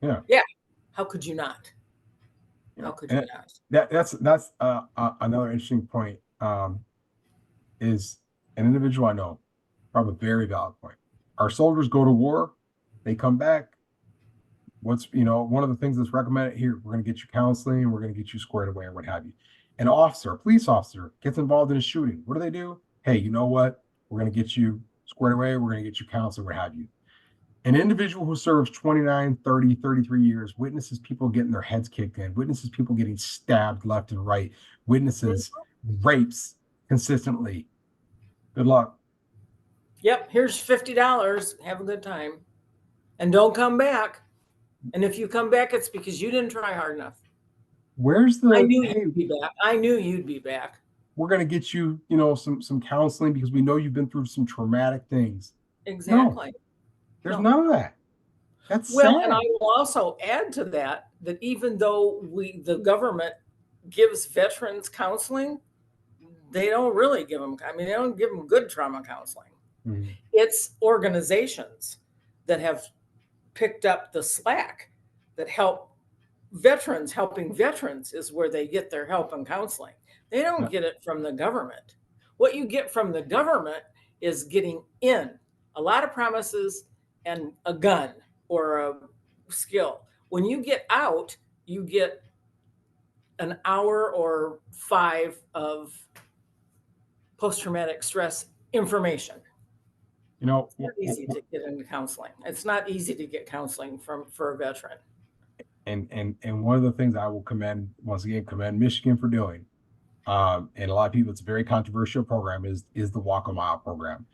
Speaker 2: Yeah.
Speaker 1: How could you not? How could you not?
Speaker 2: That's another interesting point. Is an individual I know, from a very valid point. Our soldiers go to war, they come back. What's one of the things that's recommended here, we're going to get you counseling, we're going to get you squared away, or what have you. An officer, a police officer, gets involved in a shooting. What do? Hey, you know what? We're going to get you squared away, we're going to get you counseling, what have you. An individual who serves 29, 30, 33 years, witnesses people getting their heads kicked in, witnesses people getting stabbed left and right, witnesses rapes consistently. Good luck.
Speaker 1: Yep, here's $50. Have a good time. And don't come back. And if you come back, it's because you didn't try hard enough.
Speaker 2: Where's the
Speaker 1: I knew you'd be back. I knew you'd be back.
Speaker 2: We're going to get you, some counseling because we know you've been through some traumatic things.
Speaker 1: Exactly.
Speaker 2: No, there's none of that. That's
Speaker 1: well,
Speaker 2: sad.
Speaker 1: And I will also add to that even though the government gives veterans counseling, they don't really give them. I mean, they don't give them good trauma counseling. It's organizations that have picked up the slack that help veterans. Helping veterans is where they get their help and counseling. They don't get it from the government. What you get from the government is getting in, a lot of promises and a gun or a skill. When you get out, you get an hour or 5 of post-traumatic stress information. It's not easy to get into counseling. It's not easy to get counseling for a veteran.
Speaker 2: And one of the things I will commend Michigan for doing, and a lot of people, it's a very controversial program, is the Walk a Mile program.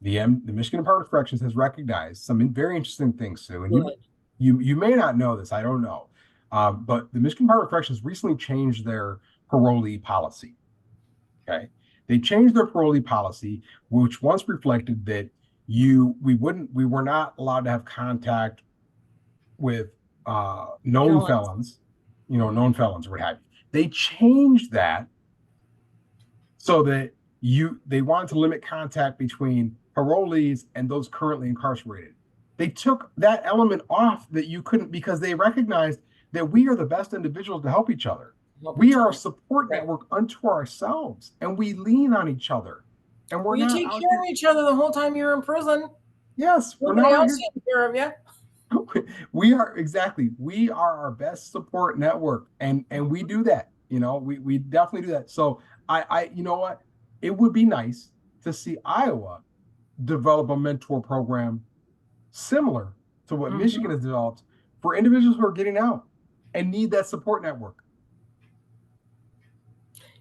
Speaker 2: The Michigan Department of Corrections has recognized some very interesting things, Sue. And you may not know this, I don't know, but the Michigan Department of Corrections recently changed their parolee policy. Okay, they changed their parolee policy, which once reflected that we were not allowed to have contact with known felons, known felons, or what have you. They changed that so that they wanted to limit contact between parolees and those currently incarcerated. They took that element off that you couldn't, because they recognized that we are the best individuals to help each other.
Speaker 1: Help
Speaker 2: We
Speaker 1: each
Speaker 2: are a
Speaker 1: other.
Speaker 2: support
Speaker 1: Right.
Speaker 2: network unto ourselves, and we lean on each other. And we're
Speaker 1: Well, you
Speaker 2: not
Speaker 1: take
Speaker 2: out
Speaker 1: care
Speaker 2: here.
Speaker 1: of each other the whole time you're in prison.
Speaker 2: Yes, we're
Speaker 1: Nobody
Speaker 2: not out
Speaker 1: else
Speaker 2: here.
Speaker 1: takes care of you.
Speaker 2: We are exactly. We are our best support network, and we do that. We definitely do that. So you know what? It would be nice to see Iowa develop a mentor program similar to what Michigan
Speaker 1: Mhm.
Speaker 2: has developed for individuals who are getting out and need that support network.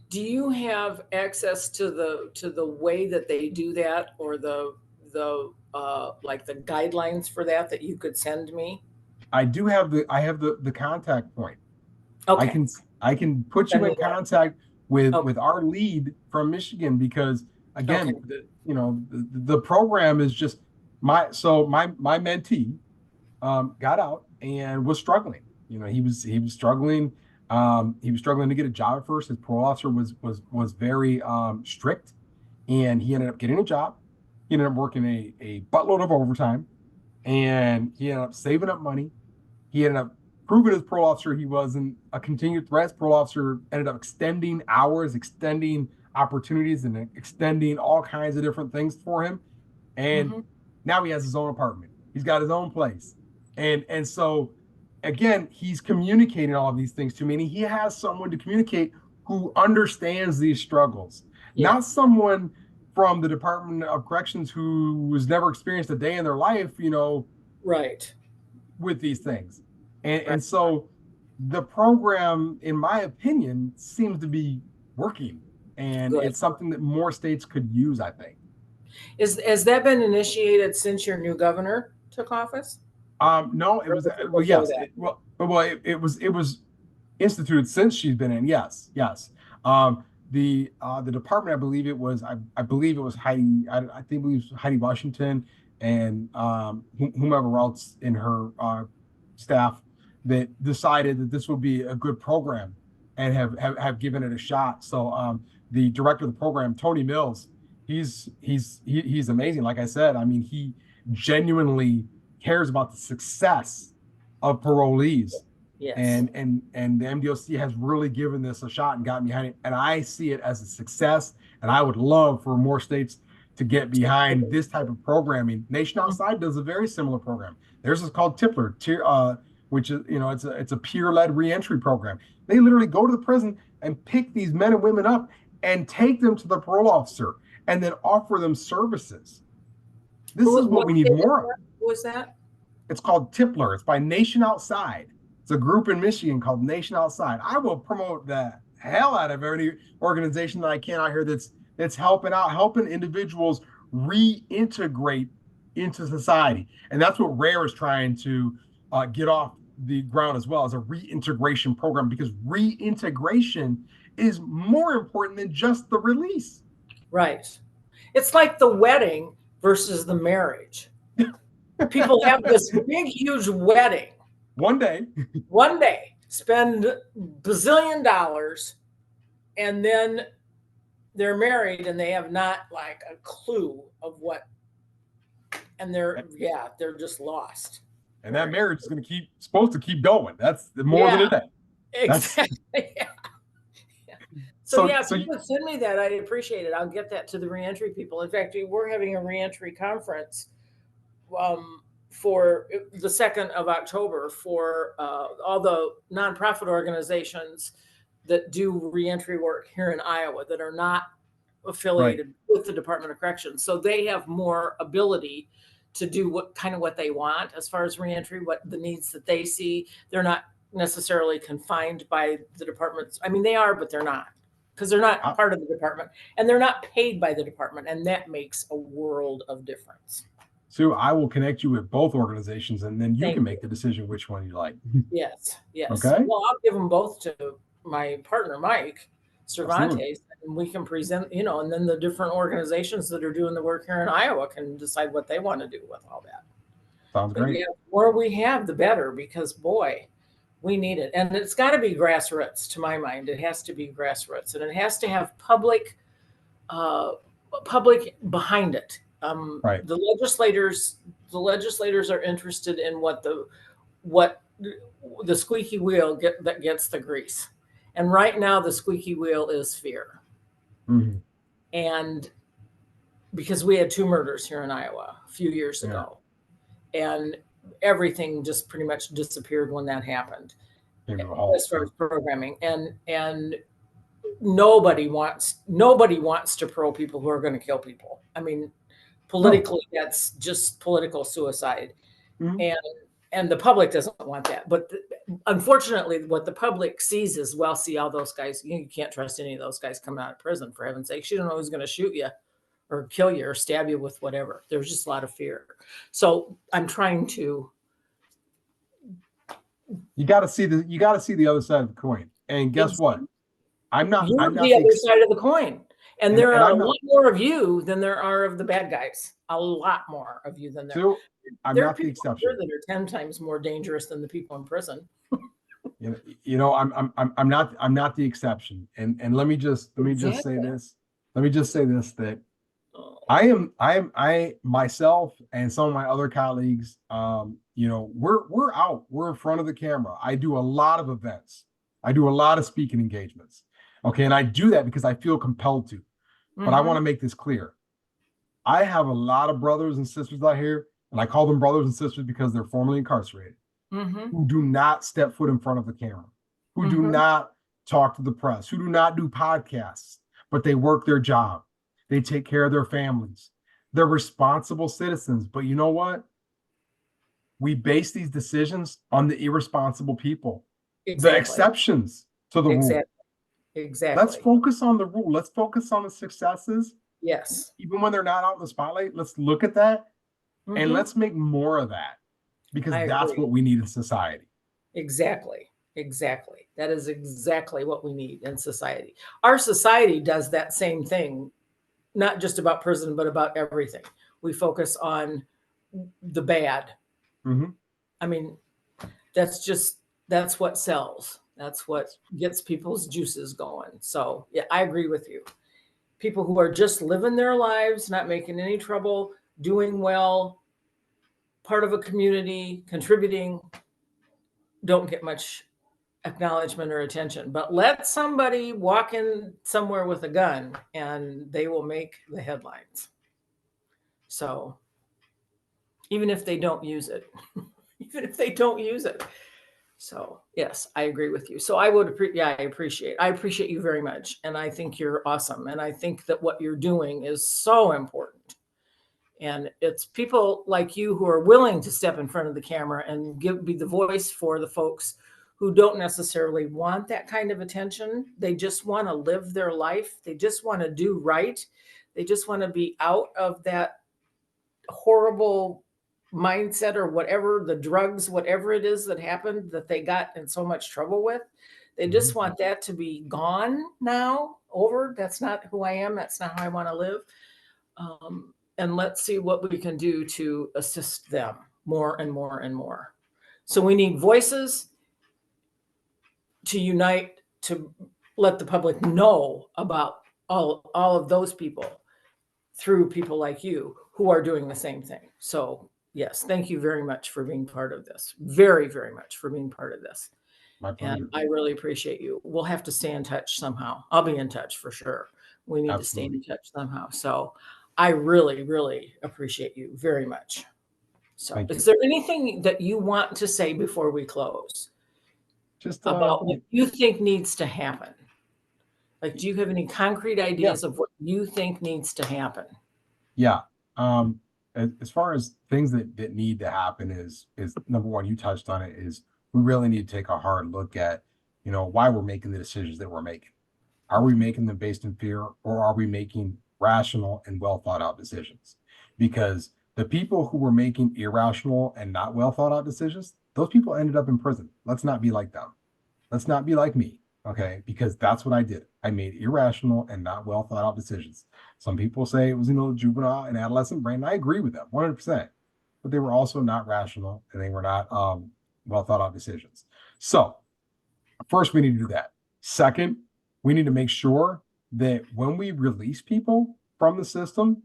Speaker 1: Do you have access to the way that they do that, or the like the guidelines for that you could send me?
Speaker 2: I have the contact point. I
Speaker 1: Okay.
Speaker 2: can I can put you
Speaker 1: Send me
Speaker 2: in
Speaker 1: that.
Speaker 2: contact with
Speaker 1: Okay.
Speaker 2: our lead from Michigan because
Speaker 1: Okay.
Speaker 2: again, the program is just my mentee got out and was struggling. He was struggling. He was struggling to get a job at first. His parole officer was very strict, and he ended up getting a job. He ended up working a buttload of overtime, and he ended up saving up money. He ended up proving his parole officer he wasn't a continued threat. His parole officer ended up extending hours, extending opportunities, and extending all kinds of different things for him. And
Speaker 1: Hmm.
Speaker 2: now he has his own apartment. He's got his own place. And so again, he's communicating all of these things to me. And he has someone to communicate who understands these struggles,
Speaker 1: Yeah.
Speaker 2: not someone from the Department of Corrections who has never experienced a day in their life,
Speaker 1: Right.
Speaker 2: with these things. And
Speaker 1: Right.
Speaker 2: and so the program, in my opinion, seems to be working. And
Speaker 1: Good.
Speaker 2: it's something that more states could use, I think.
Speaker 1: Has that been initiated since your new governor took office,
Speaker 2: No, it
Speaker 1: or
Speaker 2: was
Speaker 1: was it
Speaker 2: well,
Speaker 1: before
Speaker 2: yes,
Speaker 1: that?
Speaker 2: it was instituted since she's been in. Yes, yes. The department, I believe it was Heidi. I think it was Heidi Washington and whomever else in her staff that decided that this would be a good program and have given it a shot. So the director of the program, Tony Mills, he's amazing. Like I said, I mean, he genuinely cares about the success of parolees.
Speaker 1: Yes.
Speaker 2: And the MDOC has really given this a shot and gotten behind it. And I see it as a success. And I would love for more states to get behind this type of programming. Nation
Speaker 1: Mhm.
Speaker 2: Outside does a very similar program. Theirs is called Tipler, which is it's a peer-led reentry program. They literally go to the prison and pick these men and women up and take them to the parole officer and then offer them services. This is what
Speaker 1: What
Speaker 2: we need
Speaker 1: state
Speaker 2: more of.
Speaker 1: was that?
Speaker 2: It's called Tipler. It's by Nation Outside. It's a group in Michigan called Nation Outside. I will promote the hell out of any organization that I can out here that's helping out, helping individuals reintegrate into society. And that's what RARE is trying to get off the ground as well as a reintegration program, because reintegration is more important than just the release.
Speaker 1: Right. It's like the wedding versus the marriage. People have this big, huge wedding
Speaker 2: One day,
Speaker 1: one day, spend bazillion dollars, and then they're married and they have not like a clue of what, and they're just lost.
Speaker 2: and that
Speaker 1: Right.
Speaker 2: marriage is going to keep supposed to keep going. That's more than
Speaker 1: Yeah,
Speaker 2: a day. That's
Speaker 1: exactly. Yeah. So
Speaker 2: so
Speaker 1: yeah, if
Speaker 2: so
Speaker 1: you would send me that, I'd appreciate it. I'll get that to the reentry people. In fact, we're having a reentry conference for the 2nd of October for all the nonprofit organizations that do reentry work here in Iowa that are not
Speaker 2: right.
Speaker 1: affiliated with the Department of Corrections. So they have more ability to do what they want as far as reentry, what the needs that they see. They're not necessarily confined by the departments. I mean, they are, but they're not, because they're not
Speaker 2: I,
Speaker 1: part of the department and they're not paid by the department. And that makes a world of difference.
Speaker 2: Sue, I will connect you with both organizations, and then you
Speaker 1: Thank
Speaker 2: can
Speaker 1: you.
Speaker 2: make the decision which one you like.
Speaker 1: Yes, yes.
Speaker 2: Okay,
Speaker 1: Well, I'll give them both to my partner, Mike
Speaker 2: absolutely.
Speaker 1: Cervantes, and we can present, and then the different organizations that are doing the work here in Iowa can decide what they want to do with all that.
Speaker 2: Sounds
Speaker 1: But
Speaker 2: great.
Speaker 1: yeah, the more we have, the better, because boy, we need it. And it's got to be grassroots, to my mind. It has to be grassroots, and it has to have uh, public behind it.
Speaker 2: Right.
Speaker 1: The legislators are interested in what the squeaky wheel that gets the grease. And right now, the squeaky wheel is fear.
Speaker 2: Mhm.
Speaker 1: And because we had 2 murders here in Iowa a few years
Speaker 2: Yeah.
Speaker 1: ago, and everything just pretty much disappeared when that happened
Speaker 2: Came to a halt.
Speaker 1: as far as programming. And nobody wants to parole people who are going to kill people. I mean,
Speaker 2: No.
Speaker 1: politically, that's just political suicide.
Speaker 2: Mhm.
Speaker 1: And the public doesn't want that. But unfortunately, what the public sees is, well, see all those guys. You can't trust any of those guys coming out of prison, for heaven's sake. You don't know who's going to shoot you or kill you or stab you with whatever. There's just a lot of fear. So I'm trying to.
Speaker 2: You got to see the other side of the coin. And guess what? I'm not
Speaker 1: You're
Speaker 2: the
Speaker 1: the other side of the coin. And there
Speaker 2: and
Speaker 1: are a
Speaker 2: I'm not
Speaker 1: lot more of you than there are of the bad guys. A lot more of you than there.
Speaker 2: too. I'm
Speaker 1: There are
Speaker 2: not the
Speaker 1: people here
Speaker 2: exception.
Speaker 1: that are 10 times more dangerous than the people in prison.
Speaker 2: I'm not the exception. And let me just say
Speaker 1: Exactly.
Speaker 2: this. Let me just say this that
Speaker 1: Oh,
Speaker 2: I myself and some of my other colleagues, we're out, we're in front of the camera. I do a lot of events. I do a lot of speaking engagements. Okay. And I do that because I feel compelled to, but I want to make this clear. I have a lot of brothers and sisters out here, and I call them brothers and sisters because they're formerly incarcerated,
Speaker 1: mm-hmm.
Speaker 2: who do not step foot in front of the camera, who do
Speaker 1: Mm-hmm.
Speaker 2: not talk to the press, who do not do podcasts, but they work their job. They take care of their families. They're responsible citizens. But you know what? We base these decisions on the irresponsible people, the
Speaker 1: Exactly.
Speaker 2: exceptions to the rule.
Speaker 1: Exactly. Exactly.
Speaker 2: Let's focus on the rule. Let's focus on the successes.
Speaker 1: Yes.
Speaker 2: Even when they're not out in the spotlight, let's look at that and
Speaker 1: Mm-hmm.
Speaker 2: let's make more of that, because
Speaker 1: I
Speaker 2: that's
Speaker 1: agree.
Speaker 2: what we need in society.
Speaker 1: Exactly. Exactly. That is exactly what we need in society. Our society does that same thing, not just about prison, but about everything. We focus on the bad.
Speaker 2: Mm-hmm.
Speaker 1: I mean, that's what sells. That's what gets people's juices going. So, yeah, I agree with you. People who are just living their lives, not making any trouble, doing well, part of a community, contributing, don't get much acknowledgement or attention. But let somebody walk in somewhere with a gun and they will make the headlines. So, even if they don't use it, even if they don't use it. So, yes, I agree with you. So I appreciate you very much. And I think you're awesome. And I think that what you're doing is so important. And it's people like you who are willing to step in front of the camera and be the voice for the folks who don't necessarily want that kind of attention. They just want to live their life. They just want to do right. They just want to be out of that horrible mindset or whatever, the drugs, whatever it is that happened that they got in so much trouble with. They just
Speaker 2: Mm-hmm.
Speaker 1: want that to be gone now, over. That's not who I am. That's not how I want to live. And let's see what we can do to assist them more and more and more. So we need voices to unite, to let the public know about all of those people through people like you who are doing the same thing. So yes, thank you very much for being part of this. Very, very much for being part of this.
Speaker 2: My
Speaker 1: And
Speaker 2: pleasure.
Speaker 1: I really appreciate you. We'll have to stay in touch somehow. I'll be in touch for sure. We need to stay
Speaker 2: Absolutely.
Speaker 1: in touch somehow. So I really, really appreciate you very much. So
Speaker 2: Thank
Speaker 1: is
Speaker 2: you.
Speaker 1: there anything that you want to say before we close
Speaker 2: Just
Speaker 1: about what you think needs to happen? Like, do you have any concrete
Speaker 2: yeah.
Speaker 1: ideas of what you think needs to happen?
Speaker 2: Yeah. As far as things that need to happen is number one, you touched on it, is we really need to take a hard look at, why we're making the decisions that we're making. Are we making them based in fear, or are we making rational and well thought out decisions? Because the people who were making irrational and not well thought out decisions, those people ended up in prison. Let's not be like them. Let's not be like me. Okay. Because that's what I did. I made irrational and not well thought out decisions. Some people say it was, juvenile and adolescent brain. I agree with them 100%, but they were also not rational and they were not well thought out decisions. So, first, we need to do that. Second, we need to make sure that when we release people from the system,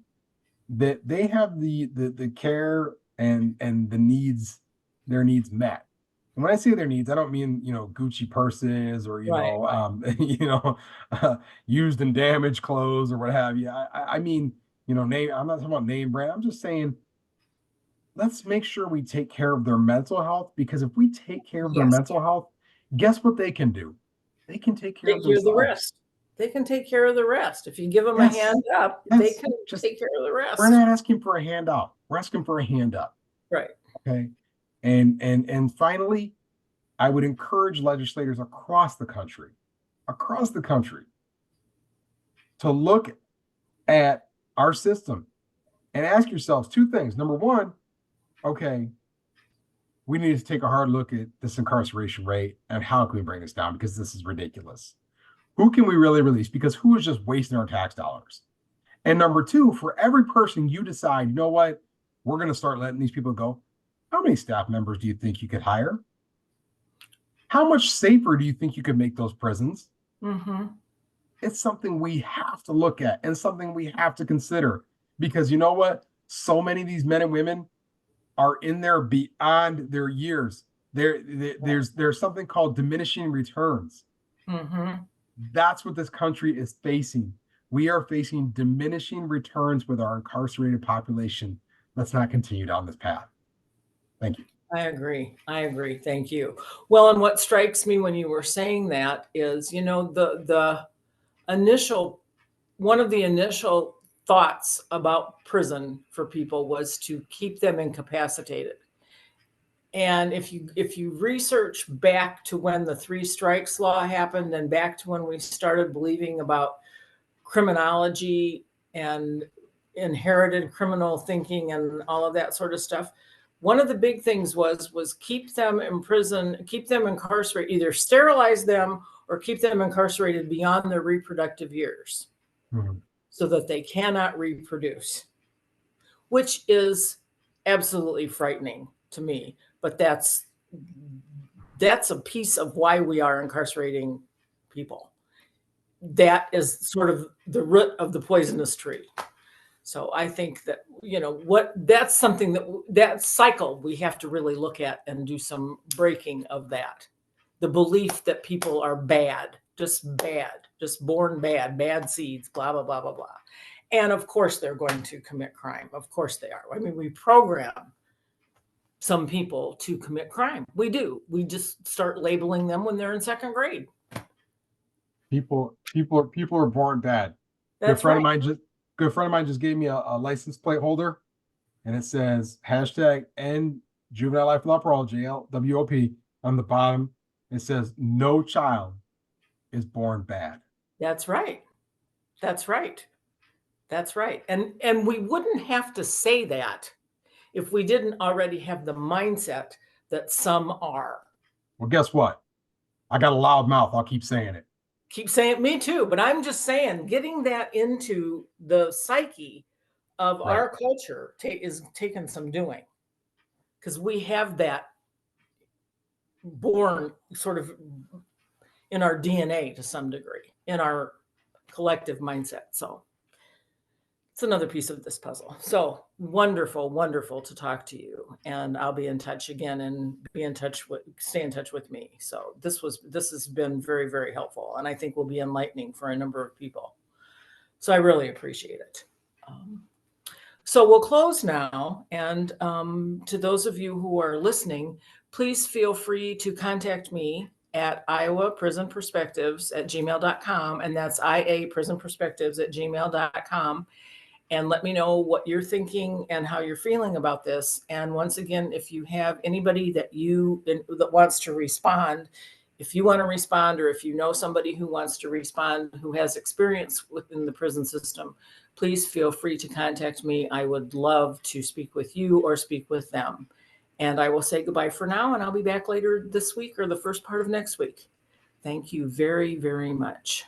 Speaker 2: that they have the care and their needs met. And when I say their needs, I don't mean, Gucci purses or,
Speaker 1: Right.
Speaker 2: used and damaged clothes or what have you. I mean, name. I'm not talking about name brand. I'm just saying, let's make sure we take care of their mental health, because if we take care of their
Speaker 1: Yes.
Speaker 2: mental health, guess what they can do? They can take care of
Speaker 1: Take care of the
Speaker 2: themselves.
Speaker 1: rest. They can take care of the rest. If you give them a
Speaker 2: Yes,
Speaker 1: hand up, they
Speaker 2: yes.
Speaker 1: can
Speaker 2: Just
Speaker 1: take care of the
Speaker 2: we're
Speaker 1: rest.
Speaker 2: not asking for a handout. We're asking for a hand up.
Speaker 1: Right.
Speaker 2: Okay. And finally, I would encourage legislators across the country, to look at our system and ask yourselves two things. Number one, okay, we need to take a hard look at this incarceration rate and how can we bring this down, because this is ridiculous. Who can we really release? Because who is just wasting our tax dollars? And number two, for every person you decide, you know what, we're going to start letting these people go, how many staff members do you think you could hire? How much safer do you think you could make those prisons?
Speaker 1: Mm-hmm.
Speaker 2: It's something we have to look at and something we have to consider, because you know what? So many of these men and women are in there beyond their years. There's something called diminishing returns.
Speaker 1: Mm-hmm.
Speaker 2: That's what this country is facing. We are facing diminishing returns with our incarcerated population. Let's not continue down this path. Thank you.
Speaker 1: I agree. I agree. Thank you. Well, and what strikes me when you were saying that is, the initial one of the initial thoughts about prison for people was to keep them incapacitated. And if you research back to when the three strikes law happened and back to when we started believing about criminology and inherited criminal thinking and all of that sort of stuff, one of the big things was keep them in prison, keep them incarcerated, either sterilize them or keep them incarcerated beyond their reproductive years,
Speaker 2: Mhm.
Speaker 1: so that they cannot reproduce, which is absolutely frightening to me. But that's a piece of why we are incarcerating people. That is sort of the root of the poisonous tree. So I think that, that's something that cycle we have to really look at and do some breaking of that. The belief that people are bad, just born bad, bad seeds, blah, blah, blah, blah, blah. And of course they're going to commit crime. Of course they are. I mean, we program some people to commit crime. We do. We just start labeling them when they're in second grade.
Speaker 2: People are born bad. Good
Speaker 1: That's
Speaker 2: friend of
Speaker 1: right.
Speaker 2: mine just good friend of mine just gave me a license plate holder, and it says hashtag end juvenile life without parole, JLWOP. On the bottom, it says no child is born bad.
Speaker 1: That's right. That's right. That's right. And we wouldn't have to say that if we didn't already have the mindset that some are.
Speaker 2: Well, guess what? I got a loud mouth. I'll keep saying it.
Speaker 1: Keep saying me too, but I'm just saying getting that into the psyche of
Speaker 2: Right.
Speaker 1: our culture is taking some doing, because we have that born sort of in our DNA to some degree, in our collective mindset. So it's another piece of this puzzle. So wonderful, wonderful to talk to you. And I'll be in touch again and stay in touch with me. So this has been very, very helpful. And I think will be enlightening for a number of people. So I really appreciate it. So we'll close now. And to those of you who are listening, please feel free to contact me at iowaprisonperspectives@gmail.com. And that's iaprisonperspectives@gmail.com. And let me know what you're thinking and how you're feeling about this. And once again, if you have anybody that wants to respond, if you want to respond, or if you know somebody who wants to respond who has experience within the prison system, please feel free to contact me. I would love to speak with you or speak with them. And I will say goodbye for now, and I'll be back later this week or the first part of next week. Thank you very, very much.